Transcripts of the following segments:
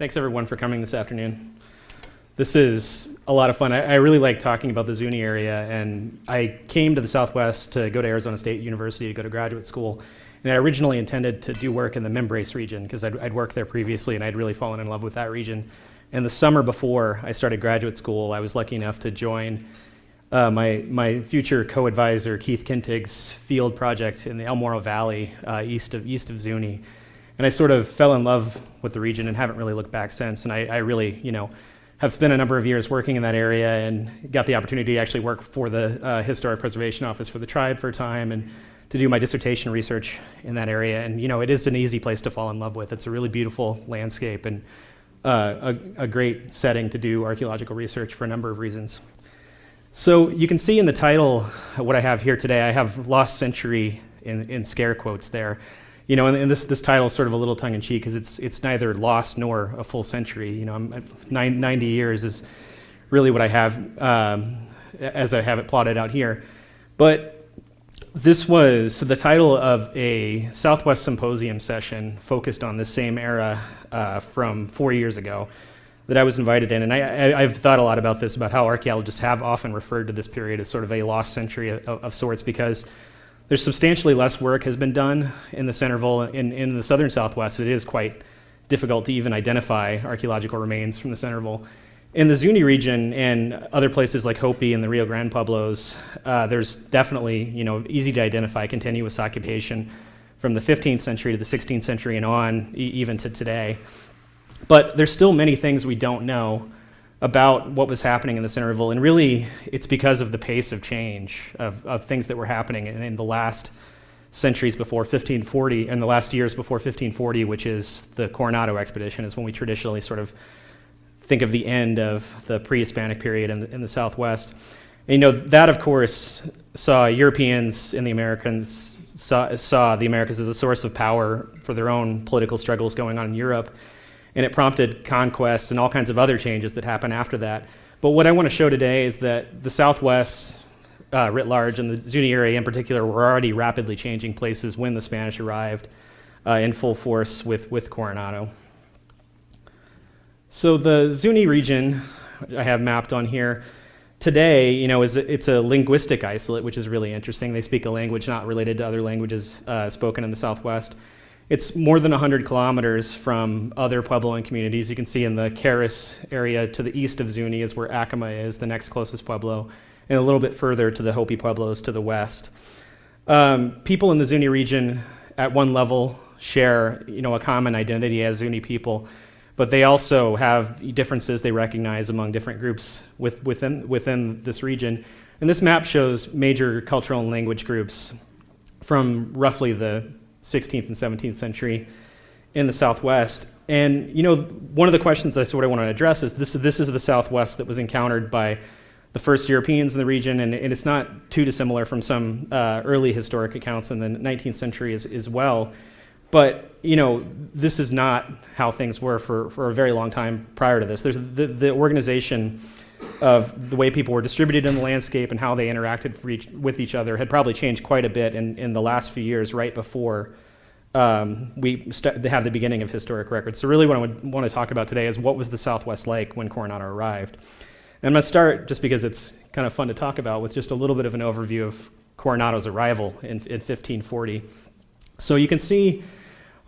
Thanks everyone for coming this afternoon. This is a lot of fun. I really like talking about the Zuni area, and I came to the Southwest to go to Arizona State University to go to graduate school. And I originally intended to do work in the Membrace region because I'd worked there previously and I'd really fallen in love with that region. And the summer before I started graduate school, I was lucky enough to join my future co-advisor Keith Kintig's field project in the El Morro Valley, east of Zuni. And I sort of fell in love with the region and haven't really looked back since. And I really, have spent a number of years working in that area and got the opportunity to actually work for the Historic Preservation Office for the tribe for a time and to do my dissertation research in that area. And it is an easy place to fall in love with. It's a really beautiful landscape and a great setting to do archaeological research for a number of reasons. So you can see in the title what I have here today. I have lost century in scare quotes there. And this title is sort of a little tongue-in-cheek because it's neither lost nor a full century. 90 years is really what I have as I have it plotted out here. But this was the title of a Southwest Symposium session focused on this same era from 4 years ago that I was invited in. And I've thought a lot about this, about how archaeologists have often referred to this period as sort of a lost century of sorts, because there's substantially less work has been done in the Centerville. In the southern Southwest, it is quite difficult to even identify archaeological remains from the Centerville. In the Zuni region and other places like Hopi and the Rio Grande Pueblos, there's definitely, easy to identify continuous occupation from the 15th century to the 16th century and on, even to today. But there's still many things we don't know about what was happening in the Centerville, and really it's because of the pace of change of things that were happening in the last centuries before 1540, and the last years before 1540, which is the Coronado expedition, is when we traditionally sort of think of the end of the pre-Hispanic period in the Southwest. And, that of course saw Europeans and the Americans saw the Americas as a source of power for their own political struggles going on in Europe. And it prompted conquest and all kinds of other changes that happened after that. But what I want to show today is that the Southwest writ large and the Zuni area in particular were already rapidly changing places when the Spanish arrived in full force with Coronado. So the Zuni region I have mapped on here today, it's a linguistic isolate, which is really interesting. They speak a language not related to other languages spoken in the Southwest. It's more than 100 kilometers from other Puebloan communities. You can see in the Caris area to the east of Zuni is where Acoma is, the next closest Pueblo, and a little bit further to the Hopi Pueblos to the west. People in the Zuni region at one level share, a common identity as Zuni people, but they also have differences they recognize among different groups within this region. And this map shows major cultural and language groups from roughly the 16th and 17th century in the Southwest. And one of the questions I sort of want to address is this is the Southwest that was encountered by the first Europeans in the region, and it's not too dissimilar from some early historic accounts in the 19th century as well. But this is not how things were for a very long time prior to this. There's the organization of the way people were distributed in the landscape and how they interacted with each other had probably changed quite a bit in the last few years, right before we have the beginning of historic records. So really what I would want to talk about today is what was the Southwest like when Coronado arrived. And I'm going to start, just because it's kind of fun to talk about, with just a little bit of an overview of Coronado's arrival in 1540. So you can see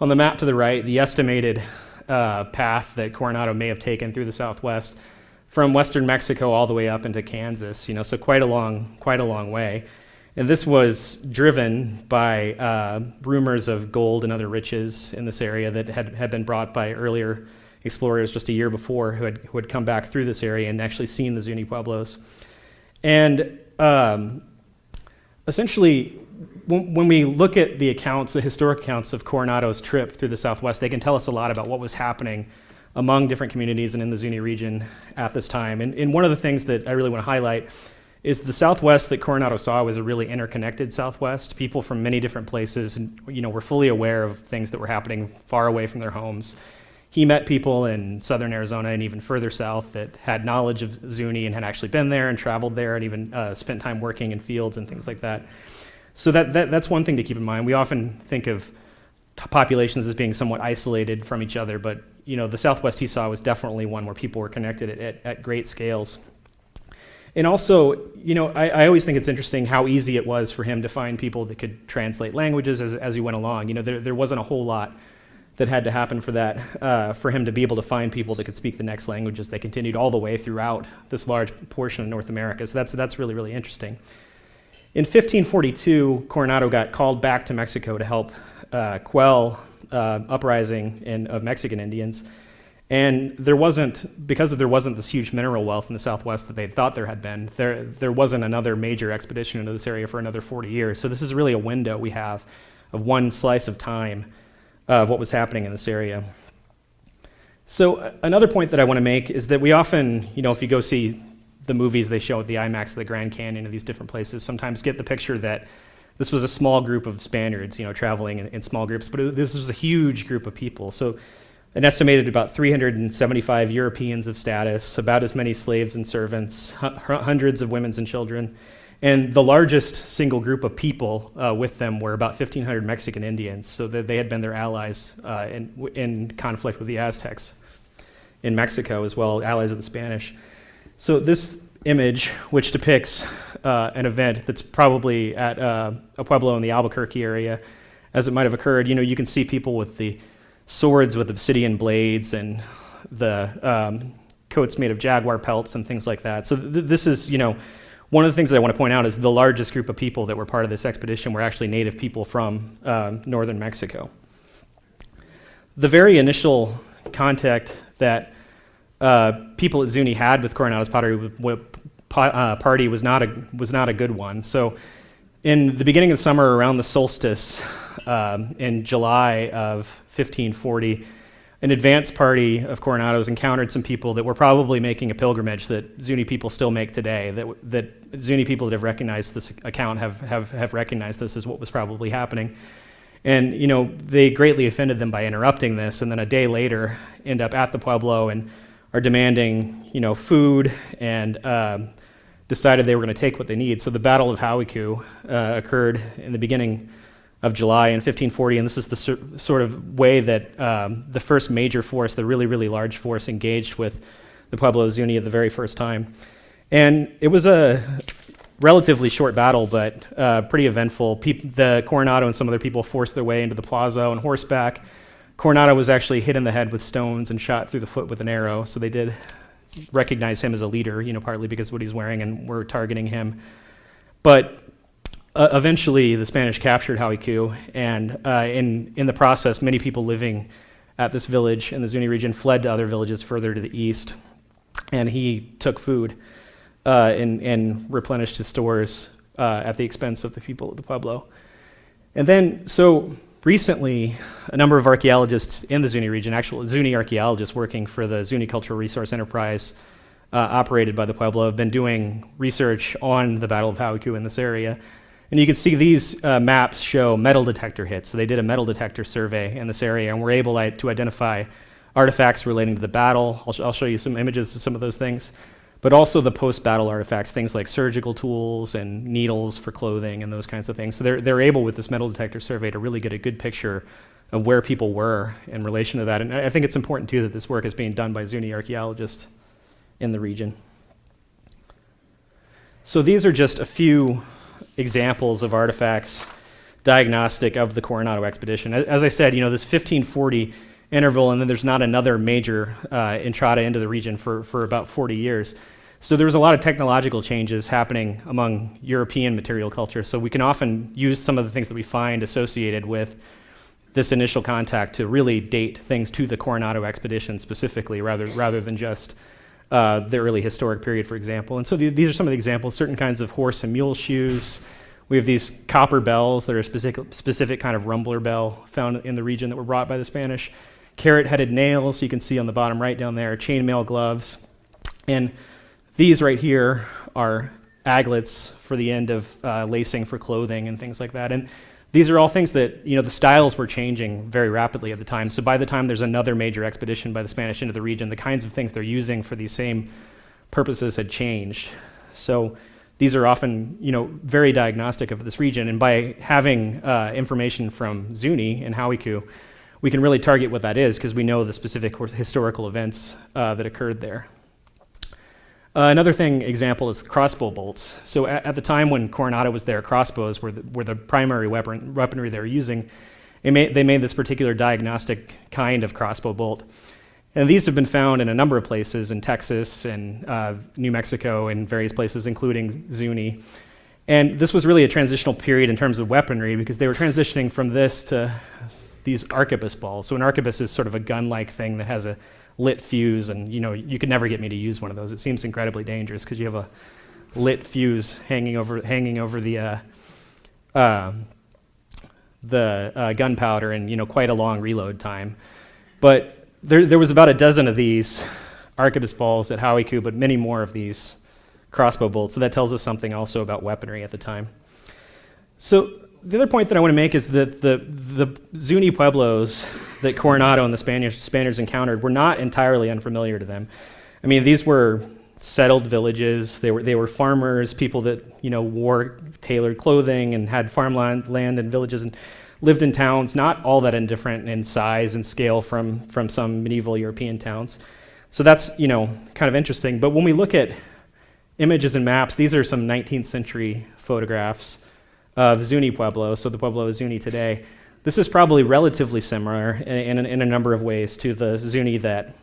on the map to the right the estimated path that Coronado may have taken through the Southwest from western Mexico all the way up into Kansas, so quite a long way. And this was driven by rumors of gold and other riches in this area that had been brought by earlier explorers just a year before who had come back through this area and actually seen the Zuni Pueblos. And essentially, when we look at the historic accounts of Coronado's trip through the Southwest, they can tell us a lot about what was happening among different communities and in the Zuni region at this time. And one of the things that I really want to highlight is the Southwest that Coronado saw was a really interconnected Southwest. People from many different places, were fully aware of things that were happening far away from their homes. He met people in southern Arizona and even further south that had knowledge of Zuni and had actually been there and traveled there and even spent time working in fields and things like that. So that's one thing to keep in mind. We often think of populations as being somewhat isolated from each other, but the Southwest he saw was definitely one where people were connected at great scales. And also, I always think it's interesting how easy it was for him to find people that could translate languages as he went along. There wasn't a whole lot that had to happen for that, for him to be able to find people that could speak the next languages. They continued all the way throughout this large portion of North America. So that's really, really interesting. In 1542, Coronado got called back to Mexico to help quell uprising of Mexican Indians. And because there wasn't this huge mineral wealth in the Southwest that they thought there had been, there wasn't another major expedition into this area for another 40 years. So this is really a window we have of one slice of time of what was happening in this area. So another point that I want to make is that we often, if you go see the movies they show at the IMAX of the Grand Canyon of these different places, sometimes get the picture that this was a small group of Spaniards, traveling in small groups, but this was a huge group of people. So an estimated about 375 Europeans of status, about as many slaves and servants, hundreds of women and children, and the largest single group of people with them were about 1,500 Mexican Indians, so that they had been their allies in conflict with the Aztecs in Mexico as well, allies of the Spanish. So this image, which depicts an event that's probably at a pueblo in the Albuquerque area, as it might have occurred, you can see people with the swords with obsidian blades and the coats made of jaguar pelts and things like that. So this is, one of the things that I want to point out is the largest group of people that were part of this expedition were actually native people from northern Mexico. The very initial contact that people at Zuni had with Coronado's party was not a good one. So in the beginning of the summer, around the solstice, in July of 1540, an advance party of Coronados encountered some people that were probably making a pilgrimage that Zuni people still make today, that Zuni people that have recognized this account have recognized this as what was probably happening. And, they greatly offended them by interrupting this, and then a day later end up at the Pueblo and are demanding, food, and decided they were going to take what they need. So the Battle of Hauiku occurred in the beginning of July in 1540, and this is the sort of way that the first major force, the really, really large force, engaged with the Pueblo Zuni at the very first time. And it was a relatively short battle, but pretty eventful. The Coronado and some other people forced their way into the plaza on horseback. Coronado was actually hit in the head with stones and shot through the foot with an arrow, so they did recognize him as a leader, partly because of what he's wearing, and were targeting him. But eventually, the Spanish captured Hauiku, and in the process, many people living at this village in the Zuni region fled to other villages further to the east, and he took food and replenished his stores at the expense of the people of the Pueblo. And then, so recently, a number of archaeologists in the Zuni region, actual Zuni archaeologists working for the Zuni Cultural Resource Enterprise operated by the Pueblo, have been doing research on the Battle of Hauiku in this area. And you can see these maps show metal detector hits. So they did a metal detector survey in this area and were able to identify artifacts relating to the battle. I'll show you some images of some of those things. But also the post-battle artifacts, things like surgical tools and needles for clothing and those kinds of things. So they're able with this metal detector survey to really get a good picture of where people were in relation to that. And I think it's important too that this work is being done by Zuni archaeologists in the region. So these are just a few examples of artifacts diagnostic of the Coronado expedition. As I said, this 1540 interval, and then there's not another major entrada into the region for about 40 years. So there was a lot of technological changes happening among European material culture. So we can often use some of the things that we find associated with this initial contact to really date things to the Coronado expedition specifically, rather than just the early historic period, for example. And so these are some of the examples: certain kinds of horse and mule shoes. We have these copper bells that are a specific kind of rumbler bell found in the region that were brought by the Spanish. Carrot-headed nails, you can see on the bottom right down there, chainmail gloves. And these right here are aglets for the end of lacing for clothing and things like that. And these are all things that, the styles were changing very rapidly at the time. So by the time there's another major expedition by the Spanish into the region, the kinds of things they're using for these same purposes had changed. So these are often, very diagnostic of this region. And by having information from Zuni and Hauiku, we can really target what that is because we know the specific historical events that occurred there. Another example is crossbow bolts. So at the time when Coronado was there, crossbows were the primary weaponry they were using. They made this particular diagnostic kind of crossbow bolt. And these have been found in a number of places in Texas and New Mexico and various places, including Zuni. And this was really a transitional period in terms of weaponry because they were transitioning from this to these arquebus balls. So an arquebus is sort of a gun-like thing that has a lit fuse, and you could never get me to use one of those. It seems incredibly dangerous because you have a lit fuse hanging over the gunpowder and quite a long reload time. But there was about a dozen of these arquebus balls at Hauiku, but many more of these crossbow bolts. So that tells us something also about weaponry at the time. So the other point that I want to make is that the Zuni Pueblos that Coronado and the Spaniards encountered were not entirely unfamiliar to them. I mean, these were settled villages. They were farmers, people that wore tailored clothing and had farmland and villages and lived in towns, not all that indifferent in size and scale from some medieval European towns. So that's kind of interesting. But when we look at images and maps, these are some 19th century photographs of Zuni Pueblo, so the Pueblo of Zuni today. This is probably relatively similar in a number of ways to the Zuni that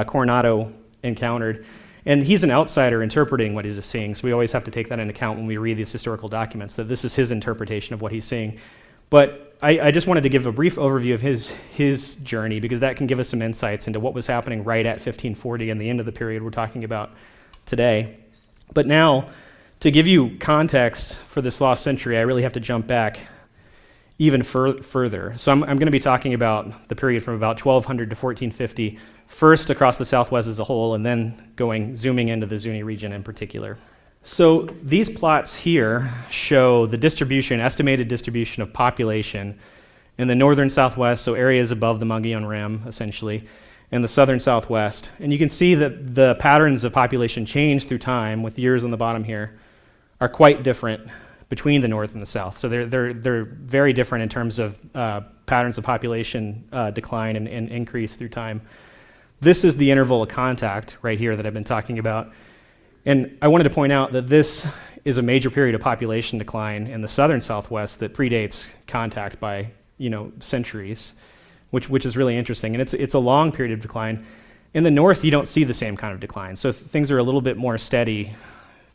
Coronado encountered. And he's an outsider interpreting what he's seeing, so we always have to take that into account when we read these historical documents, that this is his interpretation of what he's seeing. But I just wanted to give a brief overview of his journey, because that can give us some insights into what was happening right at 1540 and the end of the period we're talking about today. But now, to give you context for this lost century, I really have to jump back even further. So I'm going to be talking about the period from about 1200 to 1450, first across the Southwest as a whole, and then zooming into the Zuni region in particular. So these plots here show the estimated distribution of population in the northern Southwest, so areas above the Mogollon Rim, essentially, and the southern Southwest. And you can see that the patterns of population change through time, with years on the bottom here, are quite different between the north and the south. So they're very different in terms of patterns of population decline and increase through time. This is the interval of contact right here that I've been talking about. And I wanted to point out that this is a major period of population decline in the southern Southwest that predates contact by centuries, which is really interesting. And it's a long period of decline. In the north, you don't see the same kind of decline. So things are a little bit more steady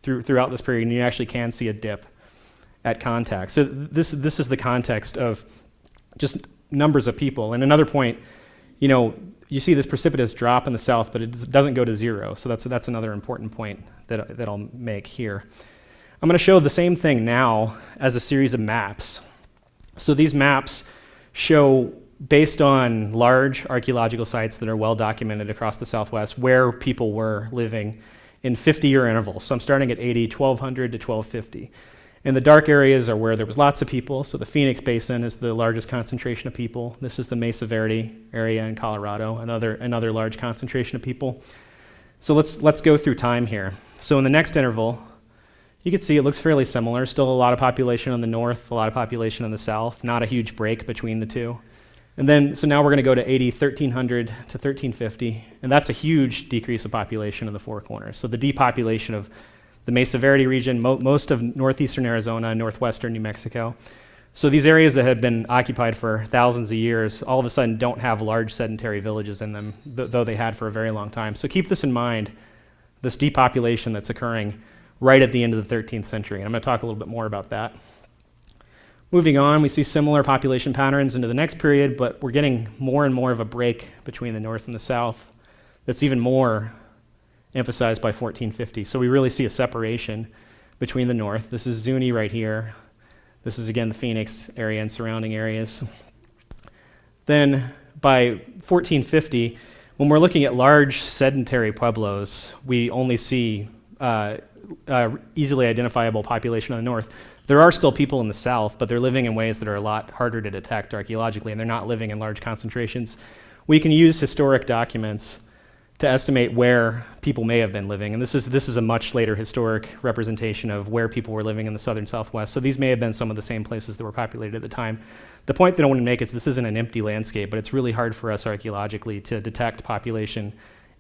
throughout this period, and you actually can see a dip at contact. So this is the context of just numbers of people. And another point, you see this precipitous drop in the south, but it doesn't go to zero. So that's another important point that I'll make here. I'm going to show the same thing now as a series of maps. So these maps show, based on large archaeological sites that are well documented across the Southwest, where people were living in 50-year intervals. So I'm starting at 1200 to 1250. And the dark areas are where there was lots of people. So the Phoenix Basin is the largest concentration of people. This is the Mesa Verde area in Colorado, another large concentration of people. So let's go through time here. So in the next interval, you can see it looks fairly similar. Still a lot of population on the north, a lot of population on the south, not a huge break between the two. And then, so now we're going to go to 1300 to 1350, and that's a huge decrease of population in the Four Corners. So the depopulation of the Mesa Verde region, most of northeastern Arizona, northwestern New Mexico. So these areas that had been occupied for thousands of years, all of a sudden don't have large sedentary villages in them, though they had for a very long time. So keep this in mind, this depopulation that's occurring right at the end of the 13th century. And I'm going to talk a little bit more about that. Moving on, we see similar population patterns into the next period, but we're getting more and more of a break between the north and the south that's even more emphasized by 1450. So we really see a separation between the north. This is Zuni right here. This is, again, the Phoenix area and surrounding areas. Then by 1450, when we're looking at large sedentary pueblos, we only see easily identifiable population on the north. There are still people in the south, but they're living in ways that are a lot harder to detect archaeologically, and they're not living in large concentrations. We can use historic documents to estimate where people may have been living. And this is a much later historic representation of where people were living in the southern Southwest. So these may have been some of the same places that were populated at the time. The point that I want to make is this isn't an empty landscape, but it's really hard for us archaeologically to detect population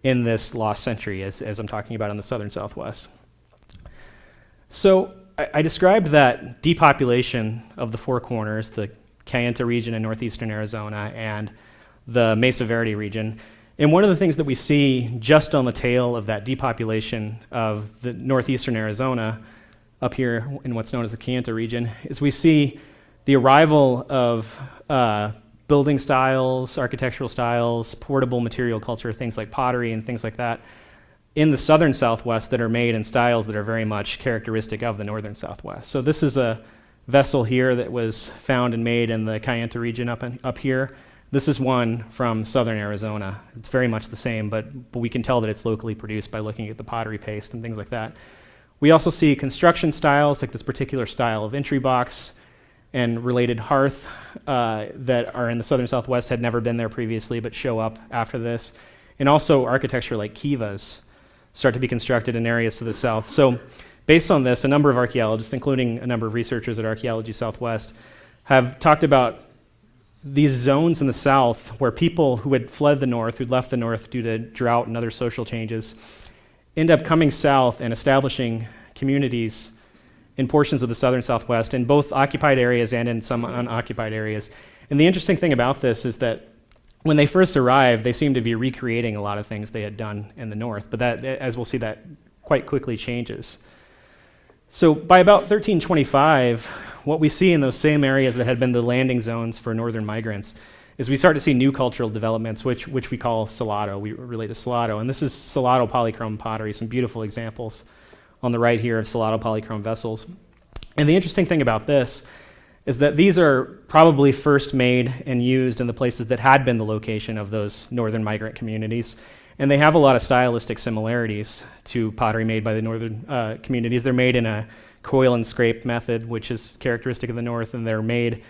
in this lost century, as I'm talking about in the southern Southwest. So I described that depopulation of the Four Corners, the Kayenta region in northeastern Arizona, and the Mesa Verde region. And one of the things that we see just on the tail of that depopulation of the northeastern Arizona, up here in what's known as the Kayenta region, is we see the arrival of building styles, architectural styles, portable material culture, things like pottery and things like that, in the southern Southwest that are made in styles that are very much characteristic of the northern Southwest. So this is a vessel here that was found and made in the Kayenta region up here. This is one from southern Arizona. It's very much the same, but we can tell that it's locally produced by looking at the pottery paste and things like that. We also see construction styles, like this particular style of entry box and related hearth that are in the southern Southwest, had never been there previously but show up after this. And also architecture like kivas start to be constructed in areas to the south. So based on this, a number of archaeologists, including a number of researchers at Archaeology Southwest, have talked about these zones in the south where people who had fled the north, who'd left the north due to drought and other social changes, end up coming south and establishing communities in portions of the southern Southwest, in both occupied areas and in some unoccupied areas. And the interesting thing about this is that when they first arrived, they seemed to be recreating a lot of things they had done in the north, but that, as we'll see, that quite quickly changes. So by about 1325, what we see in those same areas that had been the landing zones for northern migrants is we start to see new cultural developments, which we call Salado. We relate to Salado, and this is Salado polychrome pottery, some beautiful examples on the right here of Salado polychrome vessels. And the interesting thing about this is that these are probably first made and used in the places that had been the location of those northern migrant communities. And they have a lot of stylistic similarities to pottery made by the northern communities. They're made in a coil and scrape method, which is characteristic of the north, and they're made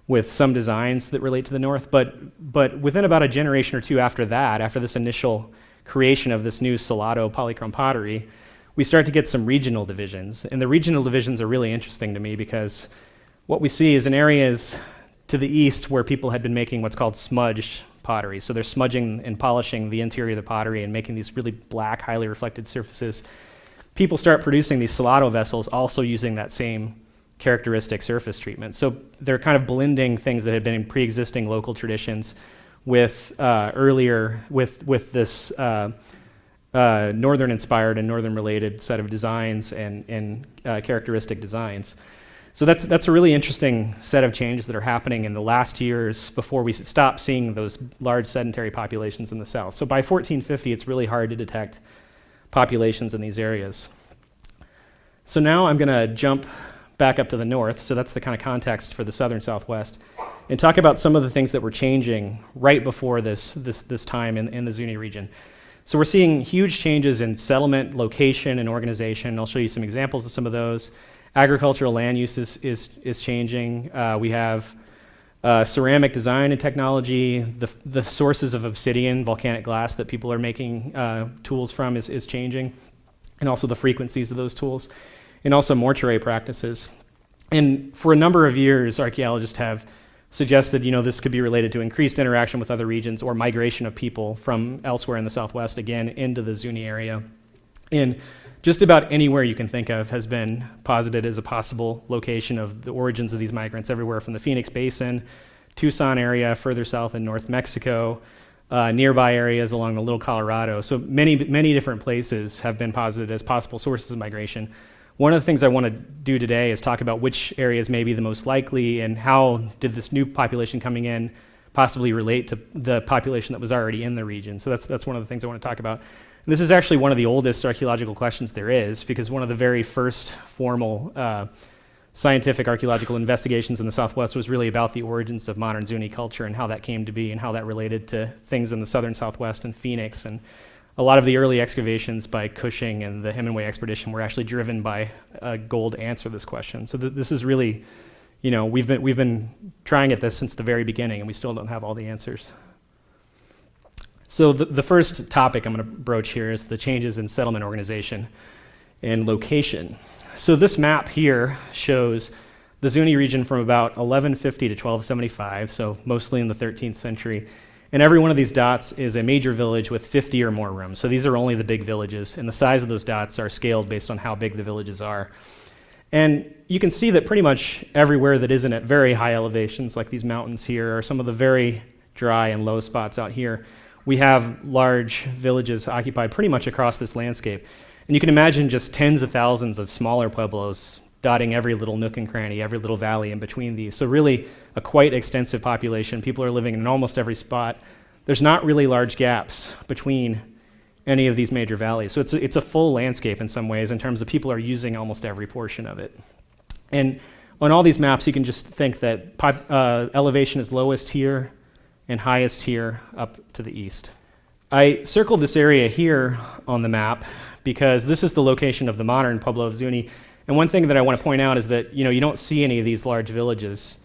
with some designs that relate to the north. But within about a generation or two after that, after this initial creation of this new Salado polychrome pottery, we start to get some regional divisions. And the regional divisions are really interesting to me because what we see is in areas to the east where people had been making what's called smudge pottery. So they're smudging and polishing the interior of the pottery and making these really black, highly reflected surfaces. People start producing these Salado vessels also using that same characteristic surface treatment. So they're kind of blending things that had been in pre-existing local traditions with with this northern-inspired and northern-related set of designs and characteristic designs. So that's a really interesting set of changes that are happening in the last years before we stop seeing those large sedentary populations in the south. So by 1450, it's really hard to detect populations in these areas. So now I'm going to jump back up to the north, so that's the kind of context for the southern Southwest, and talk about some of the things that were changing right before this time in the Zuni region. So we're seeing huge changes in settlement, location, and organization. I'll show you some examples of some of those. Agricultural land use is changing. We have ceramic design and technology. The sources of obsidian, volcanic glass that people are making tools from is changing, and also the frequencies of those tools, and also mortuary practices. And for a number of years, archaeologists have suggested, this could be related to increased interaction with other regions or migration of people from elsewhere in the Southwest, again, into the Zuni area. And just about anywhere you can think of has been posited as a possible location of the origins of these migrants, everywhere from the Phoenix Basin, Tucson area, further south in North Mexico, nearby areas along the Little Colorado. So many different places have been posited as possible sources of migration. One of the things I want to do today is talk about which areas may be the most likely and how did this new population coming in possibly relate to the population that was already in the region. So that's one of the things I want to talk about. And this is actually one of the oldest archaeological questions there is, because one of the very first formal scientific archaeological investigations in the Southwest was really about the origins of modern Zuni culture and how that came to be and how that related to things in the southern Southwest and Phoenix. And a lot of the early excavations by Cushing and the Hemingway expedition were actually driven by a goal to answer this question. So this is really, we've been trying at this since the very beginning, and we still don't have all the answers. So the first topic I'm going to broach here is the changes in settlement organization and location. So this map here shows the Zuni region from about 1150 to 1275, so mostly in the 13th century. And every one of these dots is a major village with 50 or more rooms. So these are only the big villages, and the size of those dots are scaled based on how big the villages are. And you can see that pretty much everywhere that isn't at very high elevations, like these mountains here, or some of the very dry and low spots out here, we have large villages occupied pretty much across this landscape. And you can imagine just tens of thousands of smaller pueblos dotting every little nook and cranny, every little valley in between these. So really a quite extensive population. People are living in almost every spot. There's not really large gaps between any of these major valleys. So it's a full landscape in some ways in terms of people are using almost every portion of it. And on all these maps, you can just think that elevation is lowest here and highest here up to the east. I circled this area here on the map because this is the location of the modern Pueblo of Zuni. And one thing that I want to point out is that you don't see any of these large villages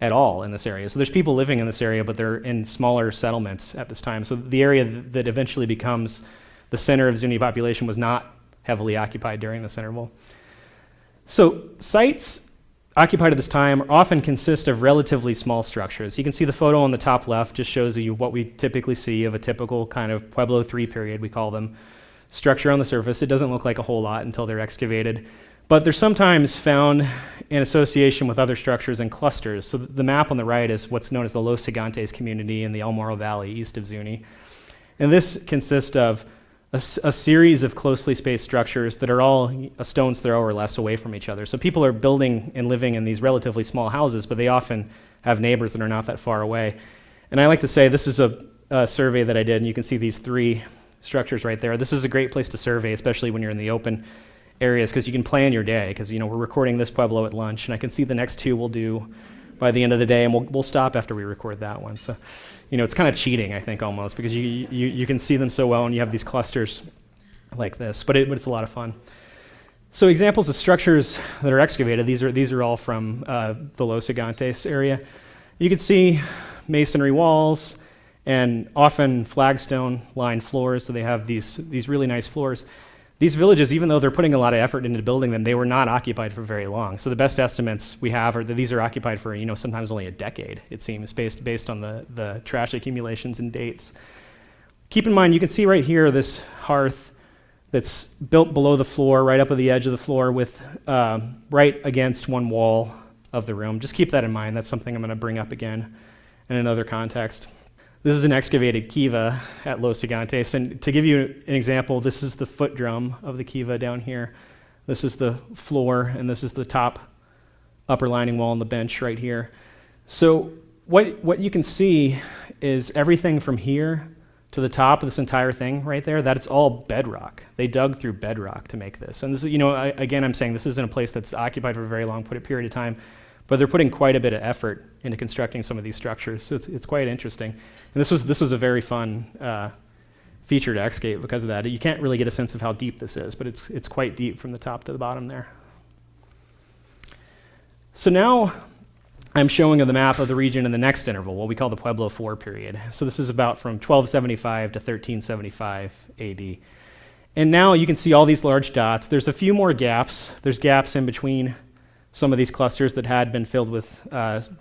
at all in this area. So there's people living in this area, but they're in smaller settlements at this time. So the area that eventually becomes the center of Zuni population was not heavily occupied during this interval. So sites occupied at this time often consist of relatively small structures. You can see the photo on the top left just shows you what we typically see of a typical kind of Pueblo III period, we call them, structure on the surface. It doesn't look like a whole lot until they're excavated. But they're sometimes found in association with other structures and clusters. So the map on the right is what's known as the Los Gigantes community in the El Morro Valley east of Zuni. And this consists of a series of closely spaced structures that are all a stone's throw or less away from each other. So people are building and living in these relatively small houses, but they often have neighbors that are not that far away. And I like to say this is a survey that I did, and you can see these three structures right there. This is a great place to survey, especially when you're in the open areas, because you can plan your day, because we're recording this Pueblo at lunch, and I can see the next two we'll do by the end of the day, and we'll stop after we record that one. So, it's kind of cheating, I think, almost, because you can see them so well, and you have these clusters like this, but it's a lot of fun. So examples of structures that are excavated, these are all from the Los Gigantes area. You can see masonry walls and often flagstone lined floors, so they have these really nice floors. These villages, even though they're putting a lot of effort into building them, they were not occupied for very long. So the best estimates we have are that these are occupied for, sometimes only a decade, it seems, based on the trash accumulations and dates. Keep in mind, you can see right here this hearth that's built below the floor, right up at the edge of the floor with right against one wall of the room. Just keep that in mind. That's something I'm going to bring up again in another context. This is an excavated kiva at Los Gigantes, and to give you an example, this is the foot drum of the kiva down here. This is the floor, and this is the top upper lining wall and the bench right here. So what you can see is everything from here to the top of this entire thing right there, that's all bedrock. They dug through bedrock to make this. And this is, again, I'm saying this isn't a place that's occupied for a very long period of time, but they're putting quite a bit of effort into constructing some of these structures. So it's quite interesting. And this was a very fun feature to excavate because of that. You can't really get a sense of how deep this is, but it's quite deep from the top to the bottom there. So now I'm showing the map of the region in the next interval, what we call the Pueblo IV period. So this is about from 1275 to 1375 AD. And now you can see all these large dots. There's a few more gaps. There's gaps in between some of these clusters that had been filled with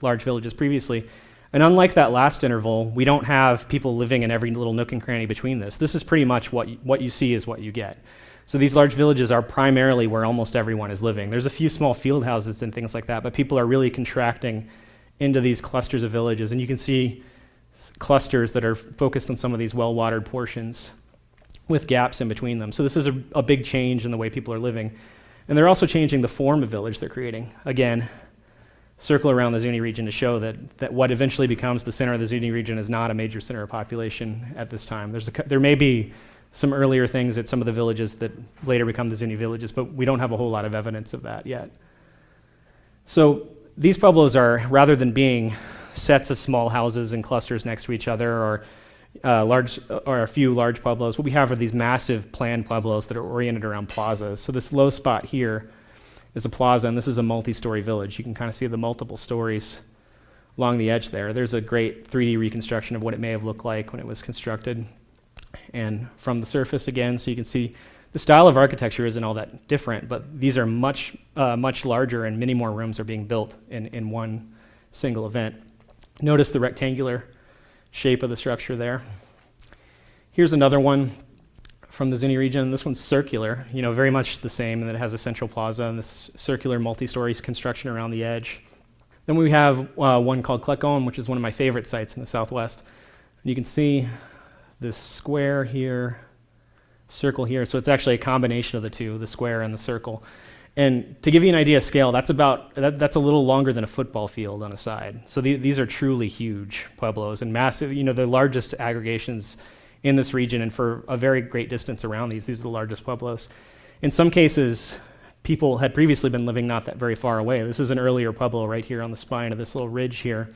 large villages previously. And unlike that last interval, we don't have people living in every little nook and cranny between this. This is pretty much what you see is what you get. So these large villages are primarily where almost everyone is living. There's a few small field houses and things like that, but people are really contracting into these clusters of villages. And you can see clusters that are focused on some of these well-watered portions with gaps in between them. So this is a big change in the way people are living. And they're also changing the form of village they're creating. Again, circle around the Zuni region to show that what eventually becomes the center of the Zuni region is not a major center of population at this time. There may be some earlier things at some of the villages that later become the Zuni villages, but we don't have a whole lot of evidence of that yet. So these pueblos are, rather than being sets of small houses and clusters next to each other or a few large pueblos, what we have are these massive planned pueblos that are oriented around plazas. So this low spot here is a plaza, and this is a multi-story village. You can kind of see the multiple stories along the edge there. There's a great 3D reconstruction of what it may have looked like when it was constructed. And from the surface again, so you can see the style of architecture isn't all that different, but these are much larger, and many more rooms are being built in one single event. Notice the rectangular shape of the structure there. Here's another one from the Zuni region. This one's circular, very much the same, and it has a central plaza and this circular multi-story construction around the edge. Then we have one called Klekon, which is one of my favorite sites in the Southwest. And you can see this square here, circle here. So it's actually a combination of the two, the square and the circle. And to give you an idea of scale, that's a little longer than a football field on a side. So these are truly huge pueblos and massive, the largest aggregations in this region, and for a very great distance around these are the largest pueblos. In some cases, people had previously been living not that very far away. This is an earlier pueblo right here on the spine of this little ridge here.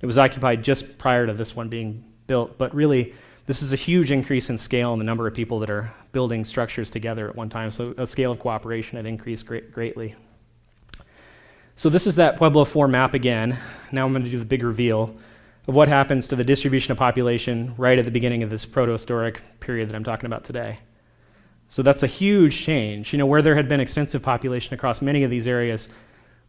It was occupied just prior to this one being built, but really, this is a huge increase in scale in the number of people that are building structures together at one time, so a scale of cooperation had increased greatly. So this is that Pueblo 4 map again. Now I'm going to do the big reveal of what happens to the distribution of population right at the beginning of this protohistoric period that I'm talking about today. So that's a huge change. Where there had been extensive population across many of these areas,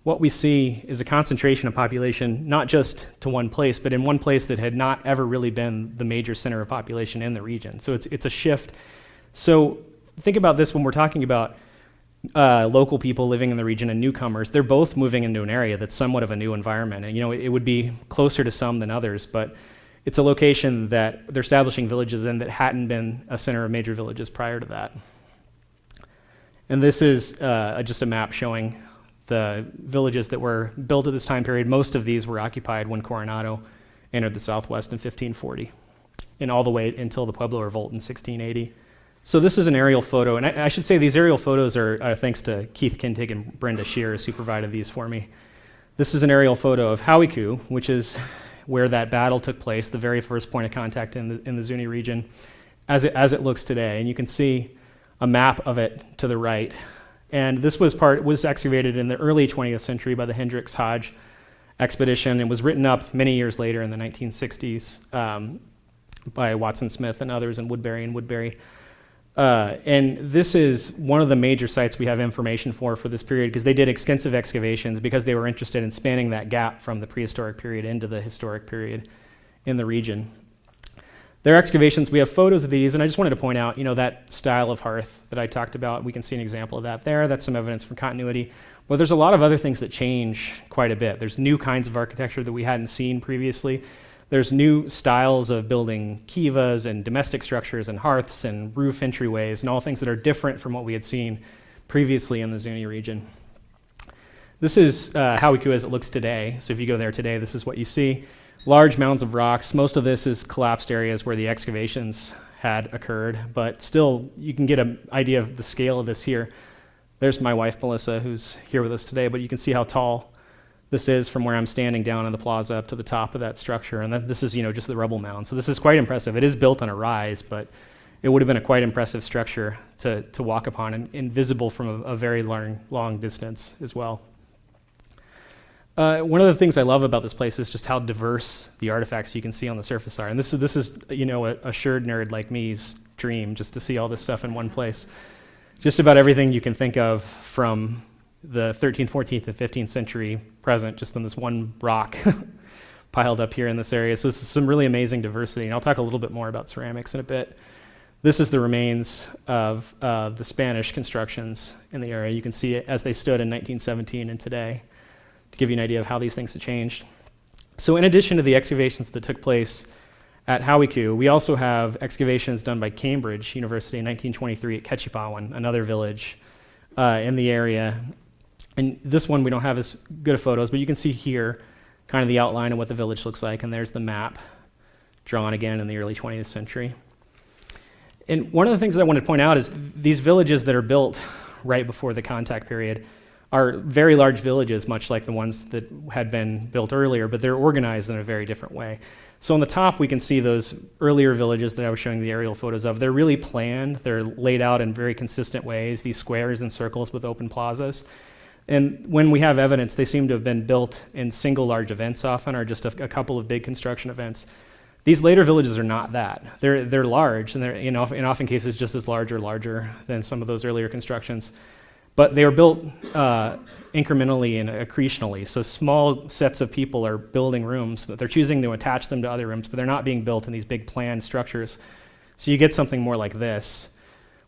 what we see is a concentration of population, not just to one place, but in one place that had not ever really been the major center of population in the region. So it's a shift. So think about this when we're talking about local people living in the region and newcomers. They're both moving into an area that's somewhat of a new environment. And it would be closer to some than others, but it's a location that they're establishing villages in that hadn't been a center of major villages prior to that. And this is just a map showing the villages that were built at this time period. Most of these were occupied when Coronado entered the Southwest in 1540, and all the way until the Pueblo Revolt in 1680. So this is an aerial photo, and I should say these aerial photos are thanks to Keith Kintig and Brenda Shears, who provided these for me. This is an aerial photo of Hawiku, which is where that battle took place, the very first point of contact in the Zuni region, as it looks today. And you can see a map of it to the right. And this was excavated in the early 20th century by the Hendricks Hodge expedition, and was written up many years later in the 1960s by Watson Smith and others, and Woodbury. And this is one of the major sites we have information for this period, because they did extensive excavations because they were interested in spanning that gap from the prehistoric period into the historic period in the region. Their excavations, we have photos of these, and I just wanted to point out, that style of hearth that I talked about. We can see an example of that there. That's some evidence for continuity. But there's a lot of other things that change quite a bit. There's new kinds of architecture that we hadn't seen previously. There's new styles of building kivas and domestic structures and hearths and roof entryways and all things that are different from what we had seen previously in the Zuni region. This is Hawiku as it looks today. So if you go there today, this is what you see. Large mounds of rocks. Most of this is collapsed areas where the excavations had occurred, but still you can get an idea of the scale of this here. There's my wife, Melissa, who's here with us today, but you can see how tall this is from where I'm standing down in the plaza up to the top of that structure. And then this is, just the rubble mound. So this is quite impressive. It is built on a rise, but it would have been a quite impressive structure to walk upon, and visible from a very long distance as well. One of the things I love about this place is just how diverse the artifacts you can see on the surface are. And this is a sherd nerd like me's dream, just to see all this stuff in one place. Just about everything you can think of from the 13th, 14th, and 15th century present, just on this one rock piled up here in this area. So this is some really amazing diversity, and I'll talk a little bit more about ceramics in a bit. This is the remains of the Spanish constructions in the area. You can see it as they stood in 1917 and today, to give you an idea of how these things have changed. So in addition to the excavations that took place at Hawiku, we also have excavations done by Cambridge University in 1923 at Ketchipawan, another village in the area. And this one we don't have as good of photos, but you can see here kind of the outline of what the village looks like, and there's the map drawn again in the early 20th century. And one of the things that I want to point out is these villages that are built right before the contact period are very large villages, much like the ones that had been built earlier, but they're organized in a very different way. So on the top, we can see those earlier villages that I was showing the aerial photos of. They're really planned. They're laid out in very consistent ways, these squares and circles with open plazas. And when we have evidence, they seem to have been built in single large events often, or just a couple of big construction events. These later villages are not that. They're large, and they're in often cases just as large or larger than some of those earlier constructions. But they were built incrementally and accretionally. So small sets of people are building rooms, but they're choosing to attach them to other rooms, but they're not being built in these big planned structures. So you get something more like this,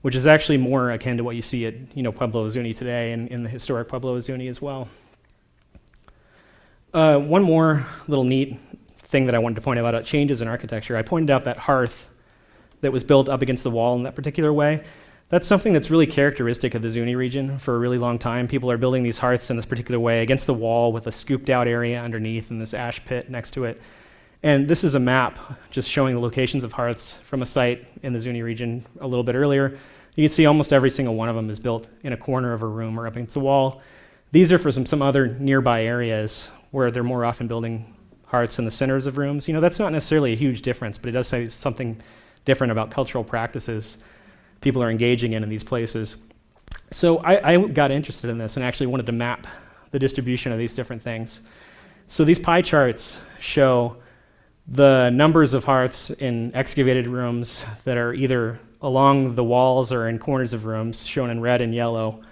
which is actually more akin to what you see at Pueblo Zuni today and in the historic Pueblo Zuni as well. One more little neat thing that I wanted to point out about changes in architecture. I pointed out that hearth that was built up against the wall in that particular way. That's something that's really characteristic of the Zuni region for a really long time. People are building these hearths in this particular way against the wall with a scooped out area underneath and this ash pit next to it. And this is a map just showing the locations of hearths from a site in the Zuni region a little bit earlier. You can see almost every single one of them is built in a corner of a room or up against the wall. These are for some other nearby areas where they're more often building hearths in the centers of rooms. That's not necessarily a huge difference, but it does say something different about cultural practices people are engaging in these places. So I got interested in this and actually wanted to map the distribution of these different things. So these pie charts show the numbers of hearths in excavated rooms that are either along the walls or in corners of rooms, shown in red and yellow,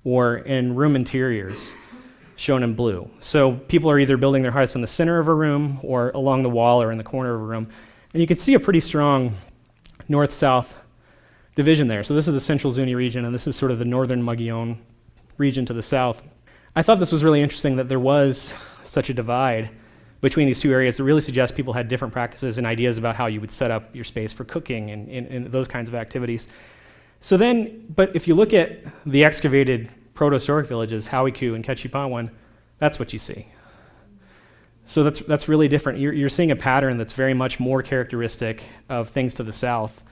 or in room interiors, shown in blue. So people are either building their hearths in the center of a room or along the wall or in the corner of a room. And you can see a pretty strong north-south division there. So this is the central Zuni region, and this is sort of the northern Mogollon region to the south. I thought this was really interesting that there was such a divide between these two areas that really suggests people had different practices and ideas about how you would set up your space for cooking and those kinds of activities. So then, but if you look at the excavated proto-historic villages, Howiku and Ketchipawan, that's what you see. So that's really different. You're seeing a pattern that's very much more characteristic of things to the south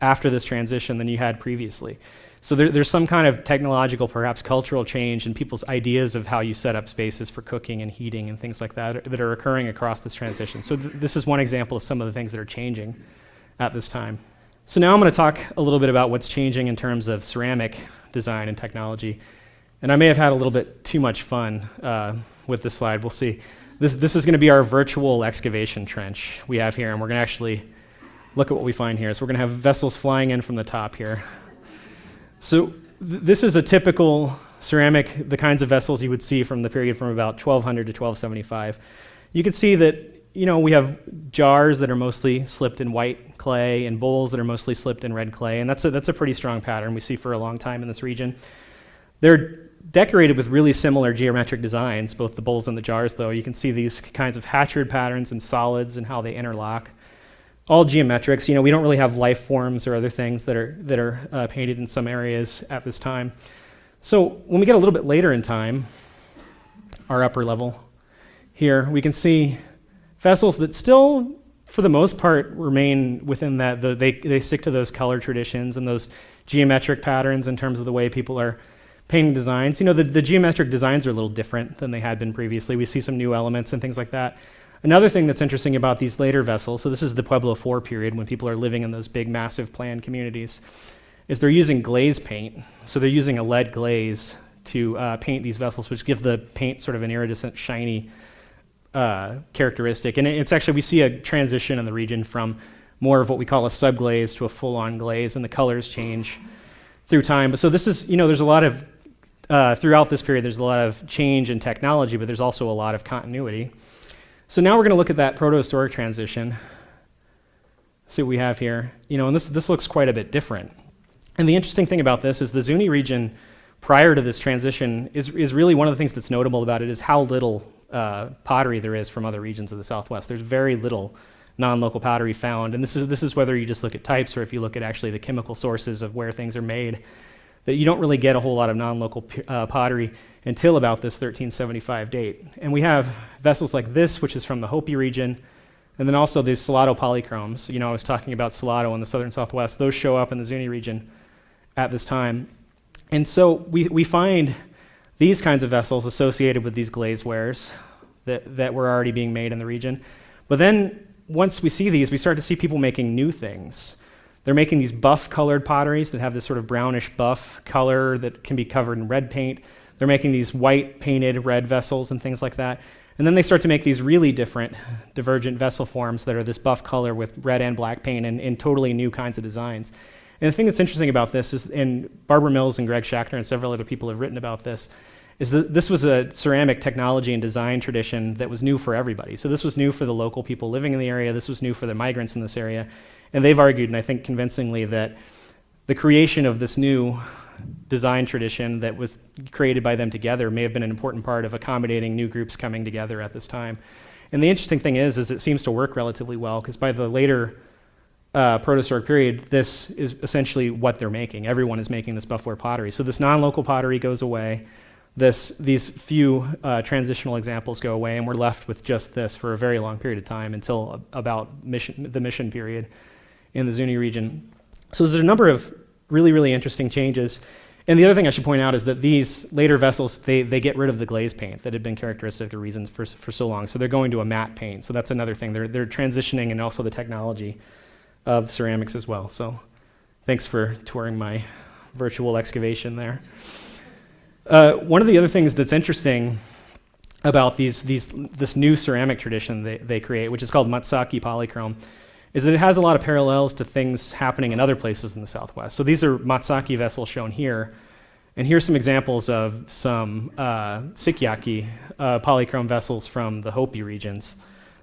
after this transition than you had previously. So there's some kind of technological, perhaps cultural change in people's ideas of how you set up spaces for cooking and heating and things like that that are occurring across this transition. So this is one example of some of the things that are changing at this time. So now I'm going to talk a little bit about what's changing in terms of ceramic design and technology. And I may have had a little bit too much fun with this slide. We'll see. This is going to be our virtual excavation trench we have here, and we're going to actually look at what we find here. So we're going to have vessels flying in from the top here. So this is a typical ceramic, the kinds of vessels you would see from the period from about 1200 to 1275. You can see that, we have jars that are mostly slipped in white clay and bowls that are mostly slipped in red clay, and that's a pretty strong pattern we see for a long time in this region. They're decorated with really similar geometric designs, both the bowls and the jars, though. You can see these kinds of hatchered patterns and solids and how they interlock. All geometrics. We don't really have life forms or other things that are painted in some areas at this time. So when we get a little bit later in time, our upper level here, we can see vessels that still, for the most part, remain within that. They stick to those color traditions and those geometric patterns in terms of the way people are painting designs. The geometric designs are a little different than they had been previously. We see some new elements and things like that. Another thing that's interesting about these later vessels, so this is the Pueblo IV period when people are living in those big, massive planned communities, is they're using glaze paint. So they're using a lead glaze to paint these vessels, which give the paint sort of an iridescent, shiny characteristic. And it's actually, we see a transition in the region from more of what we call a subglaze to a full-on glaze, and the colors change through time. But so this is, there's a lot of, throughout this period, there's a lot of change in technology, but there's also a lot of continuity. So now we're going to look at that proto-historic transition. See what we have here. And this looks quite a bit different. And the interesting thing about this is the Zuni region prior to this transition is really one of the things that's notable about it is how little pottery there is from other regions of the Southwest. There's very little non-local pottery found. And this is whether you just look at types or if you look at actually the chemical sources of where things are made, that you don't really get a whole lot of non-local pottery until about this 1375 date. And we have vessels like this, which is from the Hopi region, and then also these Salado polychromes. I was talking about Salado in the southern Southwest. Those show up in the Zuni region at this time. And so we find these kinds of vessels associated with these glazewares that were already being made in the region. But then once we see these, we start to see people making new things. They're making these buff-colored potteries that have this sort of brownish buff color that can be covered in red paint. They're making these white painted red vessels and things like that. And then they start to make these really different divergent vessel forms that are this buff color with red and black paint and totally new kinds of designs. And the thing that's interesting about this is, and Barbara Mills and Greg Schachter and several other people have written about this, is that this was a ceramic technology and design tradition that was new for everybody. So this was new for the local people living in the area, this was new for the migrants in this area, and they've argued, and I think convincingly, that the creation of this new design tradition that was created by them together may have been an important part of accommodating new groups coming together at this time. And the interesting thing is it seems to work relatively well, because by the later Protohistoric period, this is essentially what they're making. Everyone is making this buffware pottery. So this non-local pottery goes away. These few transitional examples go away, and we're left with just this for a very long period of time until about the mission period in the Zuni region. So there's a number of really, really interesting changes. And the other thing I should point out is that these later vessels, they get rid of the glaze paint that had been characteristic of the regions for so long. So they're going to a matte paint. So that's another thing. They're transitioning, and also the technology of ceramics as well. So thanks for touring my virtual excavation there. One of the other things that's interesting about this new ceramic tradition they create, which is called Matsaki polychrome, is that it has a lot of parallels to things happening in other places in the Southwest. So these are Matsaki vessels shown here, and here's some examples of some Sikyaki polychrome vessels from the Hopi regions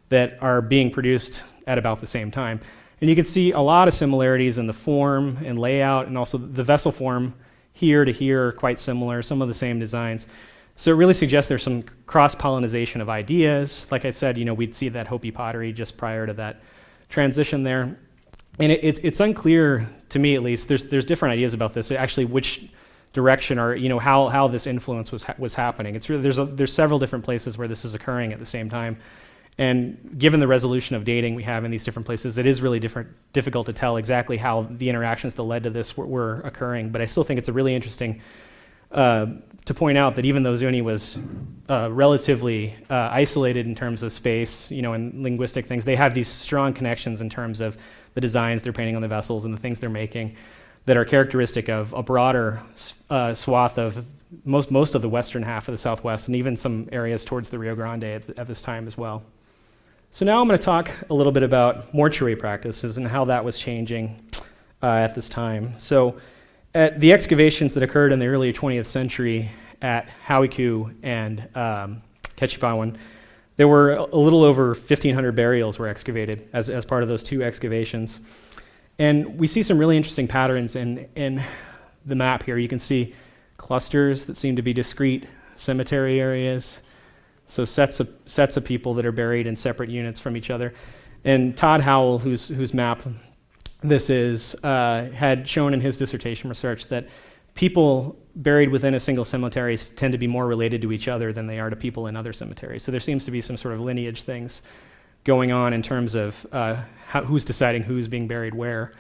that are being produced at about the same time. And you can see a lot of similarities in the form and layout, and also the vessel form here to here are quite similar, some of the same designs. So it really suggests there's some cross-pollination of ideas. Like I said, we'd see that Hopi pottery just prior to that transition there. And it's unclear, to me at least, there's different ideas about this, actually which direction or how this influence was happening. It's really, there's several different places where this is occurring at the same time. And given the resolution of dating we have in these different places, it is really difficult to tell exactly how the interactions that led to this were occurring. But I still think it's a really interesting to point out that even though Zuni was relatively isolated in terms of space, and linguistic things, they have these strong connections in terms of the designs they're painting on the vessels and the things they're making that are characteristic of a broader swath of most of the western half of the Southwest, and even some areas towards the Rio Grande at this time as well. So now I'm going to talk a little bit about mortuary practices and how that was changing at this time. So at the excavations that occurred in the early 20th century at Hauiku and Ketchipawan, there were a little over 1,500 burials were excavated as part of those two excavations. And we see some really interesting patterns in the map here. You can see clusters that seem to be discrete cemetery areas. So sets of people that are buried in separate units from each other. And Todd Howell, whose map this is, had shown in his dissertation research that people buried within a single cemetery tend to be more related to each other than they are to people in other cemeteries. So there seems to be some sort of lineage things going on in terms of who's deciding who's being buried where.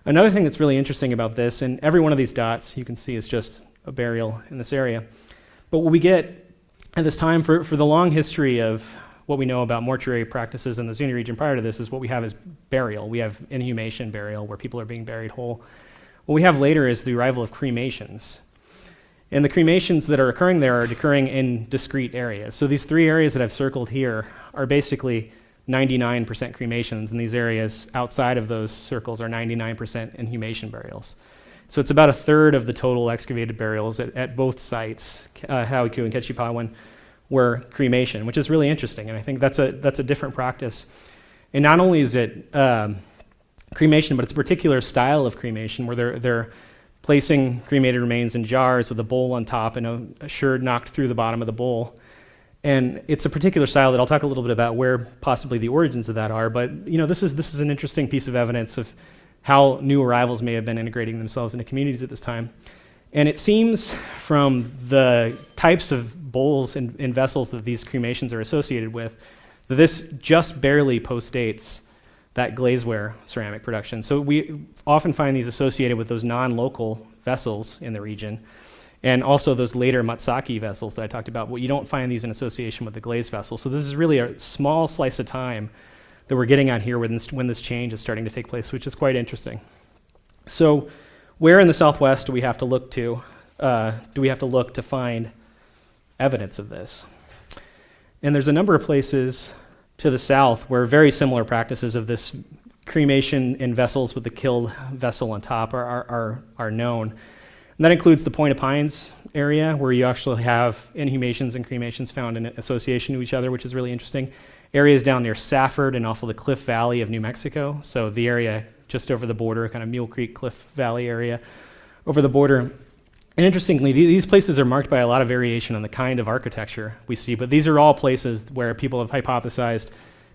Another thing that's really interesting about this, and every one of these dots you can see is just a burial in this area. But what we get at this time, for the long history of what we know about mortuary practices in the Zuni region prior to this, is what we have is burial. We have inhumation burial, where people are being buried whole. What we have later is the arrival of cremations. And the cremations that are occurring there are occurring in discrete areas. So these three areas that I've circled here are basically 99% cremations, and these areas outside of those circles are 99% inhumation burials. So it's about a third of the total excavated burials at both sites, Hauiku and Ketchipawan, were cremation, which is really interesting, and I think that's a different practice. And not only is it cremation, but it's a particular style of cremation where they're placing cremated remains in jars with a bowl on top and a sherd knocked through the bottom of the bowl. And it's a particular style that I'll talk a little bit about where possibly the origins of that are, but this is an interesting piece of evidence of how new arrivals may have been integrating themselves into communities at this time. And it seems from the types of bowls and vessels that these cremations are associated with, that this just barely postdates that glazeware ceramic production. So we often find these associated with those non-local vessels in the region, and also those later Matsaki vessels that I talked about, but you don't find these in association with the glazed vessels. So this is really a small slice of time that we're getting at here when this change is starting to take place, which is quite interesting. So where in the Southwest do we have to look to find evidence of this? And there's a number of places to the south where very similar practices of this cremation in vessels with the killed vessel on top are known. And that includes the Point of Pines area, where you actually have inhumations and cremations found in association to each other, which is really interesting. Areas down near Safford and also the Cliff Valley of New Mexico, so the area just over the border, kind of Mule Creek, Cliff Valley area over the border. And interestingly, these places are marked by a lot of variation on the kind of architecture we see, but these are all places where people have hypothesized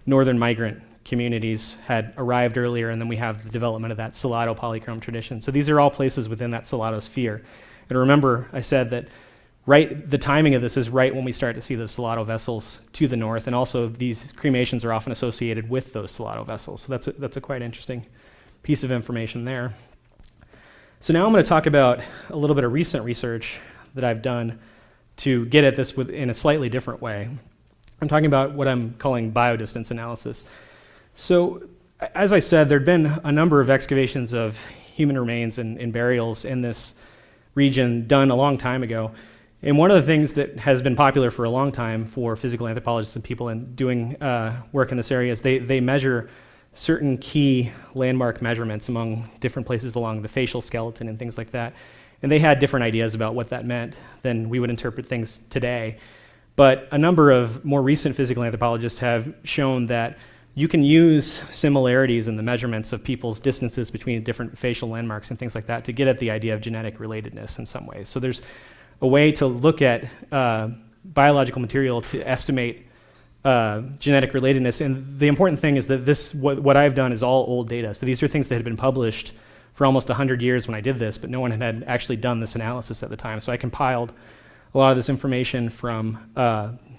northern migrant communities had arrived earlier, and then we have the development of that Salado polychrome tradition. So these are all places within that Salado sphere. And remember, I said that the timing of this is right when we start to see the Salado vessels to the north, and also these cremations are often associated with those Salado vessels. So that's a quite interesting piece of information there. So now I'm going to talk about a little bit of recent research that I've done to get at this in a slightly different way. I'm talking about what I'm calling biodistance analysis. So as I said, there'd been a number of excavations of human remains and burials in this region done a long time ago. And one of the things that has been popular for a long time for physical anthropologists and people in doing work in this area is they measure certain key landmark measurements among different places along the facial skeleton and things like that. And they had different ideas about what that meant than we would interpret things today. But a number of more recent physical anthropologists have shown that you can use similarities in the measurements of people's distances between different facial landmarks and things like that to get at the idea of genetic relatedness in some ways. So there's a way to look at biological material to estimate genetic relatedness. And the important thing is that what I've done is all old data. So these are things that had been published for almost 100 years when I did this, but no one had actually done this analysis at the time. So I compiled a lot of this information from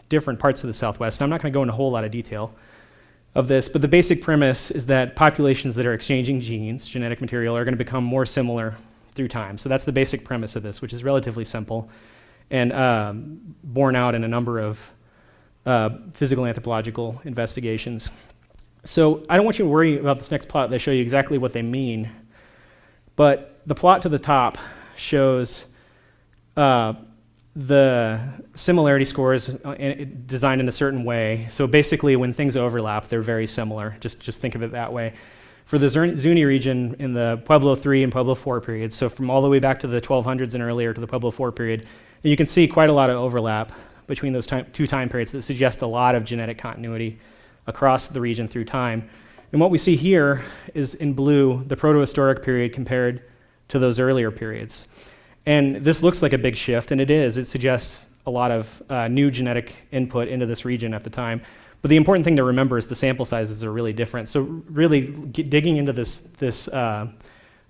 different parts of the Southwest. And I'm not going to go into a whole lot of detail of this, but the basic premise is that populations that are exchanging genes, genetic material, are going to become more similar through time. So that's the basic premise of this, which is relatively simple and borne out in a number of physical anthropological investigations. So I don't want you to worry about this next plot. They show you exactly what they mean, but the plot to the top shows the similarity scores designed in a certain way. So basically, when things overlap, they're very similar. Just think of it that way. For the Zuni region in the Pueblo III and Pueblo IV periods, so from all the way back to the 1200s and earlier to the Pueblo IV period, and you can see quite a lot of overlap between those two time periods that suggest a lot of genetic continuity across the region through time. And what we see here is in blue the protohistoric period compared to those earlier periods. And this looks like a big shift, and it is. It suggests a lot of new genetic input into this region at the time. But the important thing to remember is the sample sizes are really different. So really digging into this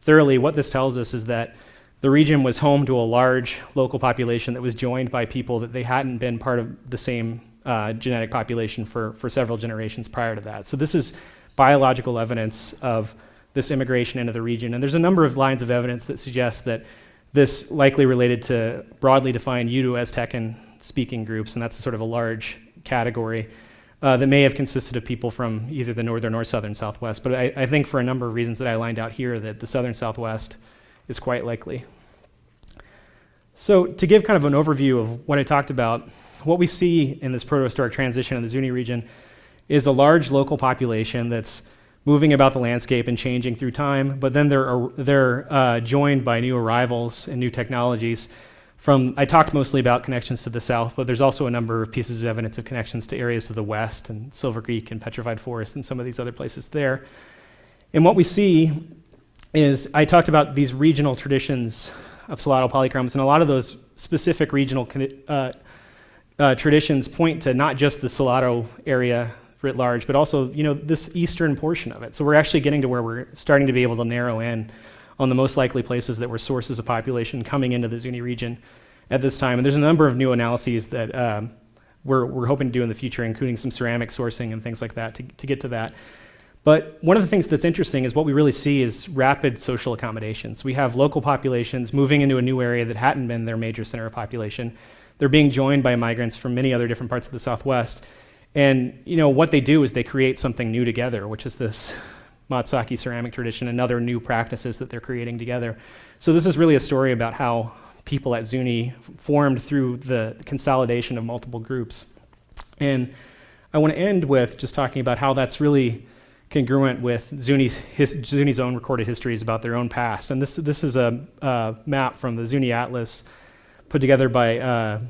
thoroughly, what this tells us is that the region was home to a large local population that was joined by people that they hadn't been part of the same genetic population for several generations prior to that. So this is biological evidence of this immigration into the region. And there's a number of lines of evidence that suggest that this likely related to broadly defined Uto-Aztecan speaking groups, and that's sort of a large category that may have consisted of people from either the northern or southern Southwest. But I think for a number of reasons that I lined out here that the southern Southwest is quite likely. So to give kind of an overview of what I talked about, what we see in this protohistoric transition in the Zuni region is a large local population that's moving about the landscape and changing through time, but then they're joined by new arrivals and new technologies. I talked mostly about connections to the south, but there's also a number of pieces of evidence of connections to areas to the west and Silver Creek and Petrified Forest and some of these other places there. And what we see is, I talked about these regional traditions of Salado polychromes, and a lot of those specific regional traditions point to not just the Salado area writ large, but also this eastern portion of it. So we're actually getting to where we're starting to be able to narrow in on the most likely places that were sources of population coming into the Zuni region at this time. And there's a number of new analyses that we're hoping to do in the future, including some ceramic sourcing and things like that to get to that. But one of the things that's interesting is what we really see is rapid social accommodations. We have local populations moving into a new area that hadn't been their major center of population. They're being joined by migrants from many other different parts of the Southwest. And what they do is they create something new together, which is this Matsaki ceramic tradition and other new practices that they're creating together. So this is really a story about how people at Zuni formed through the consolidation of multiple groups. And I want to end with just talking about how that's really congruent with Zuni's own recorded histories about their own past. And this is a map from the Zuni Atlas put together by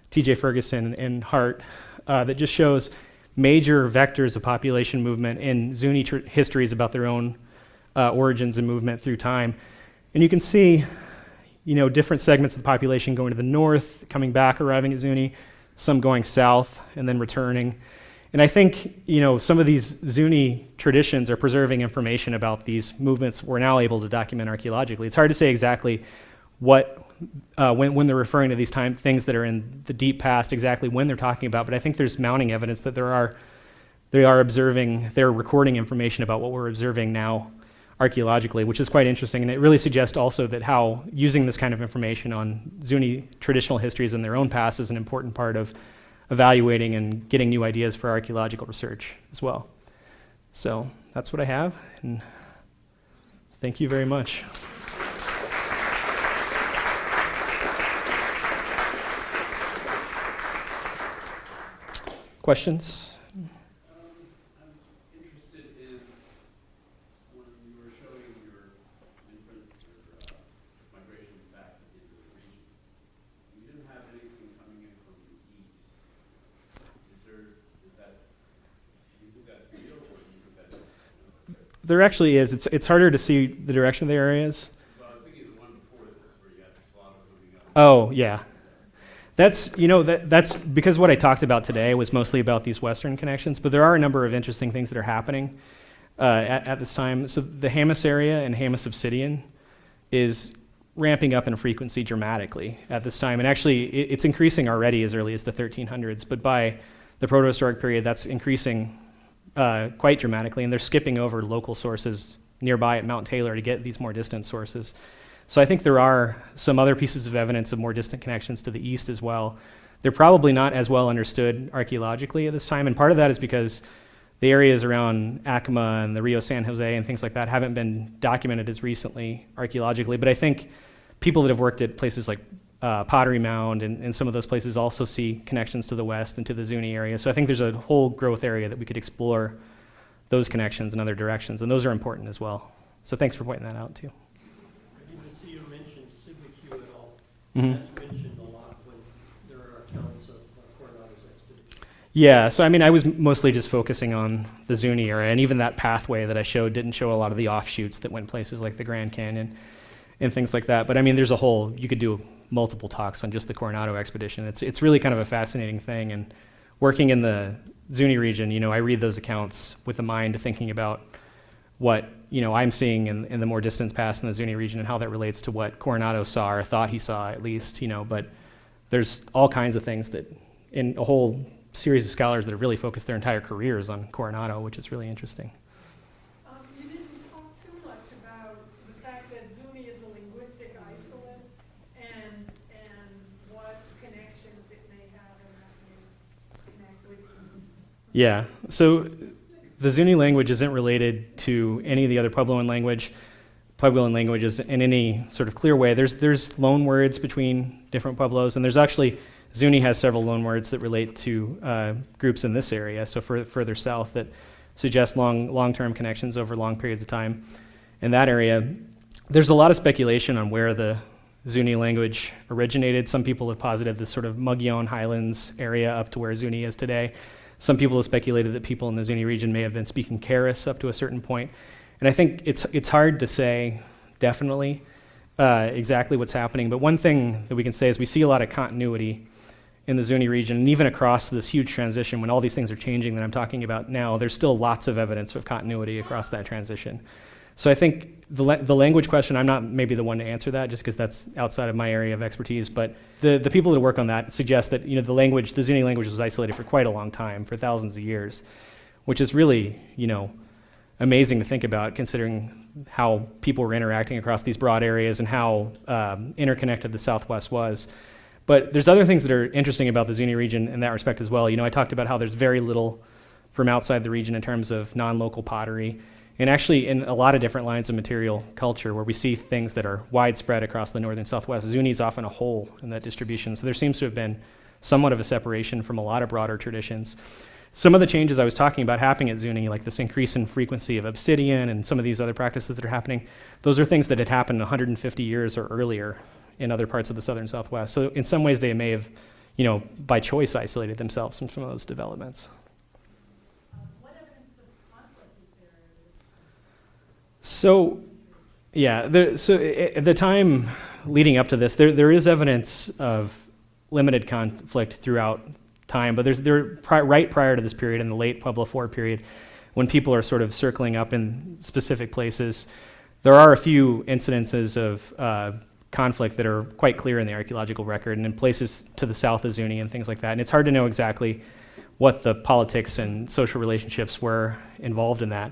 T.J. Ferguson and Hart that just shows major vectors of population movement in Zuni histories about their own origins and movement through time. And you can see, different segments of the population going to the north, coming back, arriving at Zuni, some going south and then returning. And I think, some of these Zuni traditions are preserving information about these movements we're now able to document archaeologically. It's hard to say exactly what, when they're referring to these things that are in the deep past, exactly when they're talking about, but I think there's mounting evidence that they're recording information about what we're observing now archaeologically, which is quite interesting. And it really suggests also that how using this kind of information on Zuni traditional histories in their own past is an important part of evaluating and getting new ideas for archaeological research as well. So that's what I have, and thank you very much. Questions? I was interested in when you were showing your migrations back into the region. You didn't have anything coming in from the east. Is that you think that's real, or you think that's There actually is. It's harder to see the direction of the areas. Well, I was thinking the one before this where you had the slaughter coming up. Oh, yeah. That's because what I talked about today was mostly about these Western connections, but there are a number of interesting things that are happening at this time. So the Hamas area and Hamas Obsidian is ramping up in frequency dramatically at this time. And actually, it's increasing already as early as the 1300s, but by the protohistoric period, that's increasing quite dramatically, and they're skipping over local sources nearby at Mount Taylor to get these more distant sources. So I think there are some other pieces of evidence of more distant connections to the east as well. They're probably not as well understood archaeologically at this time, and part of that is because the areas around Acoma and the Rio San Jose and things like that haven't been documented as recently archaeologically. But I think people that have worked at places like Pottery Mound and some of those places also see connections to the west and to the Zuni area. So I think there's a whole growth area that we could explore those connections in other directions, and those are important as well. So thanks for pointing that out too. Mm-hmm. That's mentioned a lot when there are accounts of Coronado's expedition. Yeah, so I mean, I was mostly just focusing on the Zuni area, and even that pathway that I showed didn't show a lot of the offshoots that went places like the Grand Canyon and things like that. But I mean, there's a whole, you could do multiple talks on just the Coronado expedition. It's really kind of a fascinating thing, and working in the Zuni region, I read those accounts with the mind thinking about what I'm seeing in the more distant past in the Zuni region and how that relates to what Coronado saw or thought he saw at least, but there's all kinds of things that in a whole series of scholars that have really focused their entire careers on Coronado, which is really interesting. You didn't talk too much about the fact that Zuni is a linguistic isolate and what connections it may have and that may connect with these. Yeah, so the Zuni language isn't related to any of the other Puebloan languages in any sort of clear way. There's loan words between different Pueblos, and there's actually, Zuni has several loan words that relate to groups in this area, so further south, that suggest long-term connections over long periods of time. In that area, there's a lot of speculation on where the Zuni language originated. Some people have posited this sort of Mogollon Highlands area up to where Zuni is today. Some people have speculated that people in the Zuni region may have been speaking Karis up to a certain point. And I think it's hard to say definitely exactly what's happening, but one thing that we can say is we see a lot of continuity in the Zuni region, and even across this huge transition, when all these things are changing that I'm talking about now, there's still lots of evidence of continuity across that transition. So I think the language question, I'm not maybe the one to answer that just because that's outside of my area of expertise, but the people that work on that suggest that the Zuni language was isolated for quite a long time, for thousands of years, which is really amazing to think about considering how people were interacting across these broad areas and how interconnected the Southwest was. But there's other things that are interesting about the Zuni region in that respect as well. I talked about how there's very little from outside the region in terms of non-local pottery. And actually, in a lot of different lines of material culture where we see things that are widespread across the northern Southwest, Zuni is often a hole in that distribution. So there seems to have been somewhat of a separation from a lot of broader traditions. Some of the changes I was talking about happening at Zuni, like this increase in frequency of obsidian and some of these other practices that are happening, those are things that had happened 150 years or earlier in other parts of the southern Southwest. So in some ways they may have, by choice isolated themselves from some of those developments. What evidence of conflict is there in this? So, yeah, at the time leading up to this, there is evidence of limited conflict throughout time, but right prior to this period, in the late Pueblo IV period, when people are sort of circling up in specific places, there are a few incidences of conflict that are quite clear in the archaeological record, and in places to the south of Zuni and things like that. And it's hard to know exactly what the politics and social relationships were involved in that.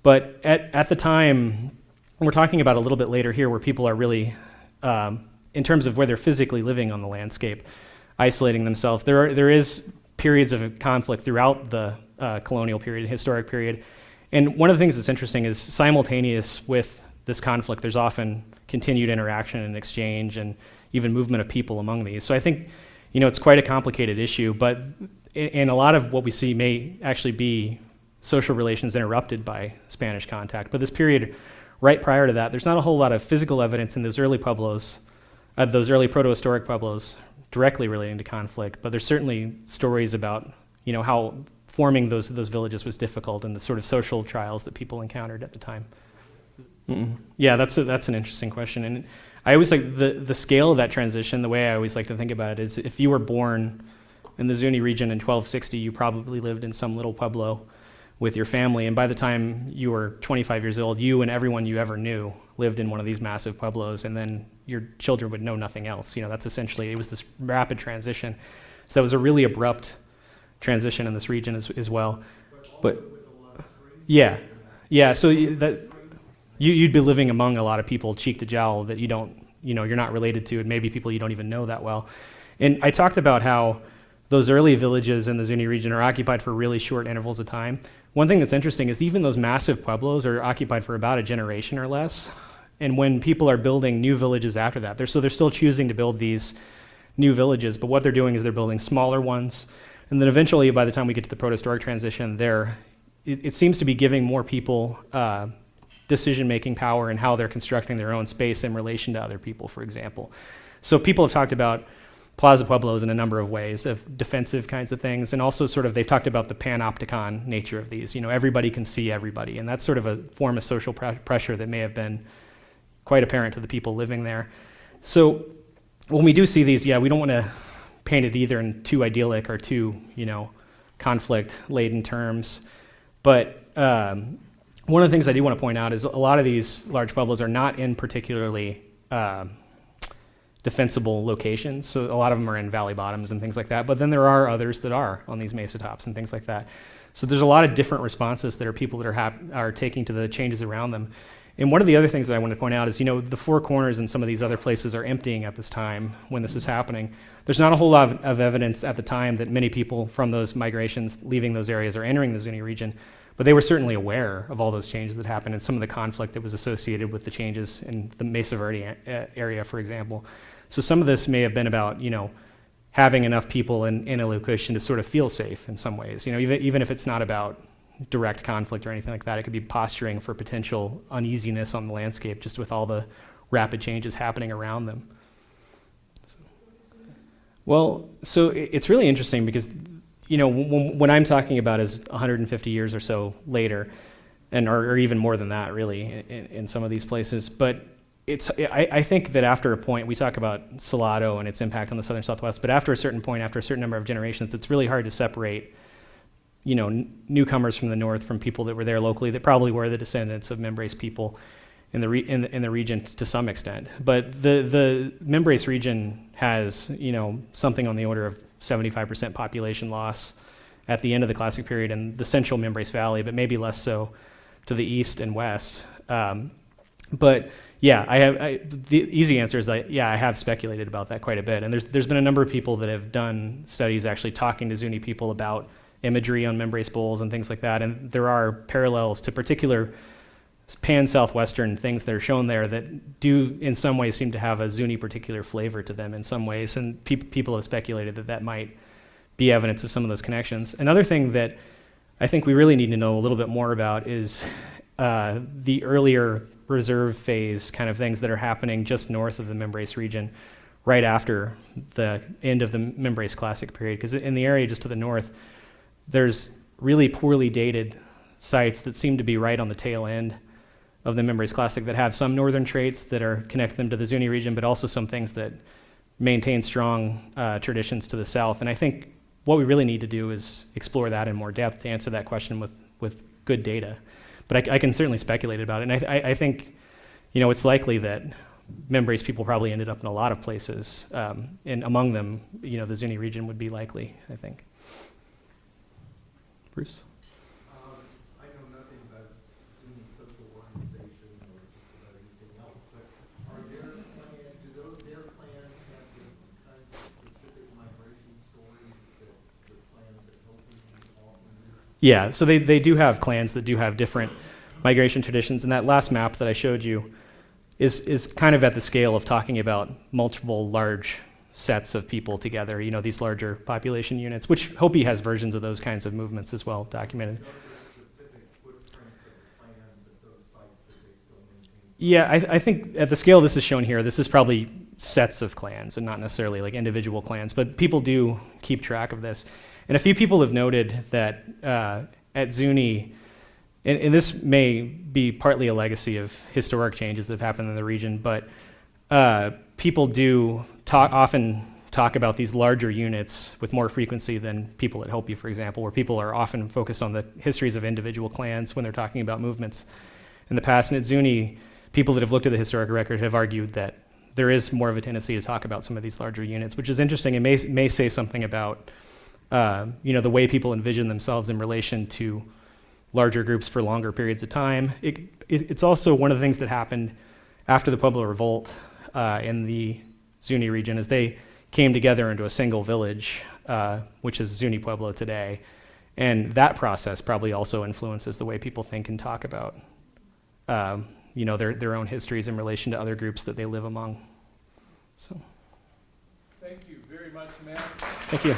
But at the time, we're talking about a little bit later here, where people are really, in terms of where they're physically living on the landscape, isolating themselves. There is periods of conflict throughout the colonial period, historic period. And one of the things that's interesting is simultaneous with this conflict, there's often continued interaction and exchange and even movement of people among these. So I think, it's quite a complicated issue, but in a lot of what we see may actually be social relations interrupted by Spanish contact. But this period right prior to that, there's not a whole lot of physical evidence in those early pueblos, those early protohistoric pueblos, directly relating to conflict, but there's certainly stories about, how forming those villages was difficult and the sort of social trials that people encountered at the time. Yeah, that's an interesting question, and I always like the scale of that transition. The way I always like to think about it is, if you were born in the Zuni region in 1260, you probably lived in some little pueblo with your family, and by the time you were 25 years old, you and everyone you ever knew lived in one of these massive pueblos, and then your children would know nothing else. That's essentially, it was this rapid transition. So that was a really abrupt transition in this region as well. But yeah, so you'd be living among a lot of people cheek to jowl that you're not related to, and maybe people you don't even know that well. And I talked about how those early villages in the Zuni region are occupied for really short intervals of time. One thing that's interesting is even those massive pueblos are occupied for about a generation or less. And when people are building new villages after that, they're still choosing to build these new villages, but what they're doing is they're building smaller ones. And then eventually, by the time we get to the protohistoric transition, it seems to be giving more people decision-making power in how they're constructing their own space in relation to other people, for example. So people have talked about plaza pueblos in a number of ways, of defensive kinds of things, and also they've talked about the panopticon nature of these. Everybody can see everybody, and that's sort of a form of social pressure that may have been quite apparent to the people living there. So when we do see these, we don't want to paint it either in too idyllic or too, conflict-laden terms. But one of the things I do want to point out is a lot of these large pueblos are not in particularly defensible locations. So a lot of them are in valley bottoms and things like that. But then there are others that are on these mesa tops and things like that. So there's a lot of different responses that people that are taking to the changes around them. And one of the other things that I want to point out is, the Four Corners and some of these other places are emptying at this time when this is happening. There's not a whole lot of evidence at the time that many people from those migrations leaving those areas are entering the Zuni region, but they were certainly aware of all those changes that happened and some of the conflict that was associated with the changes in the Mesa Verde area, for example. So some of this may have been about, having enough people in a location to sort of feel safe in some ways. Even if it's not about direct conflict or anything like that, it could be posturing for potential uneasiness on the landscape just with all the rapid changes happening around them. So it's really interesting because, when I'm talking about is 150 years or so later, or even more than that, really, in some of these places. But I think that after a point, we talk about Salado and its impact on the southern Southwest, but after a certain point, after a certain number of generations, it's really hard to separate newcomers from the north from people that were there locally that probably were the descendants of Membrace people in the region to some extent. But the Membrace region has something on the order of 75% population loss at the end of the Classic period in the central Membrace Valley, but maybe less so to the east and west. But yeah, the easy answer is that I have speculated about that quite a bit, and there's been a number of people that have done studies actually talking to Zuni people about imagery on Membrace bowls and things like that, and there are parallels to particular pan-southwestern things that are shown there that do in some ways seem to have a Zuni particular flavor to them in some ways, and people have speculated that that might be evidence of some of those connections. Another thing that I think we really need to know a little bit more about is the earlier reserve phase kind of things that are happening just north of the Mimbres region, right after the end of the Mimbres Classic period, because in the area just to the north, there's really poorly dated sites that seem to be right on the tail end of the Mimbres Classic that have some northern traits that are connect them to the Zuni region, but also some things that maintain strong traditions to the south. And I think what we really need to do is explore that in more depth to answer that question with good data. But I can certainly speculate about it. And I think, it's likely that Mimbres people probably ended up in a lot of places, and among them, the Zuni region would be likely, I think. Bruce? I know nothing about Zuni social organization or just about anything else, but are their plans, their plans have the kinds of specific migration stories that the plans that Hopi often do? Yeah, so they do have clans that do have different migration traditions, and that last map that I showed you is kind of at the scale of talking about multiple large sets of people together, these larger population units, which Hopi has versions of those kinds of movements as well documented. Those are specific footprints of the plans at those sites that they still maintain? Yeah, I think at the scale this is shown here, this is probably sets of clans and not necessarily like individual clans, but people do keep track of this. And a few people have noted that at Zuni, and this may be partly a legacy of historic changes that have happened in the region, but people do often talk about these larger units with more frequency than people at Hopi, for example, where people are often focused on the histories of individual clans when they're talking about movements in the past. And at Zuni, people that have looked at the historic record have argued that there is more of a tendency to talk about some of these larger units, which is interesting and may say something about the way people envision themselves in relation to larger groups for longer periods of time. It's also one of the things that happened after the Pueblo Revolt in the Zuni region is they came together into a single village, which is Zuni Pueblo today. And that process probably also influences the way people think and talk about their own histories in relation to other groups that they live among. So, Thank you very much, Matt. thank you.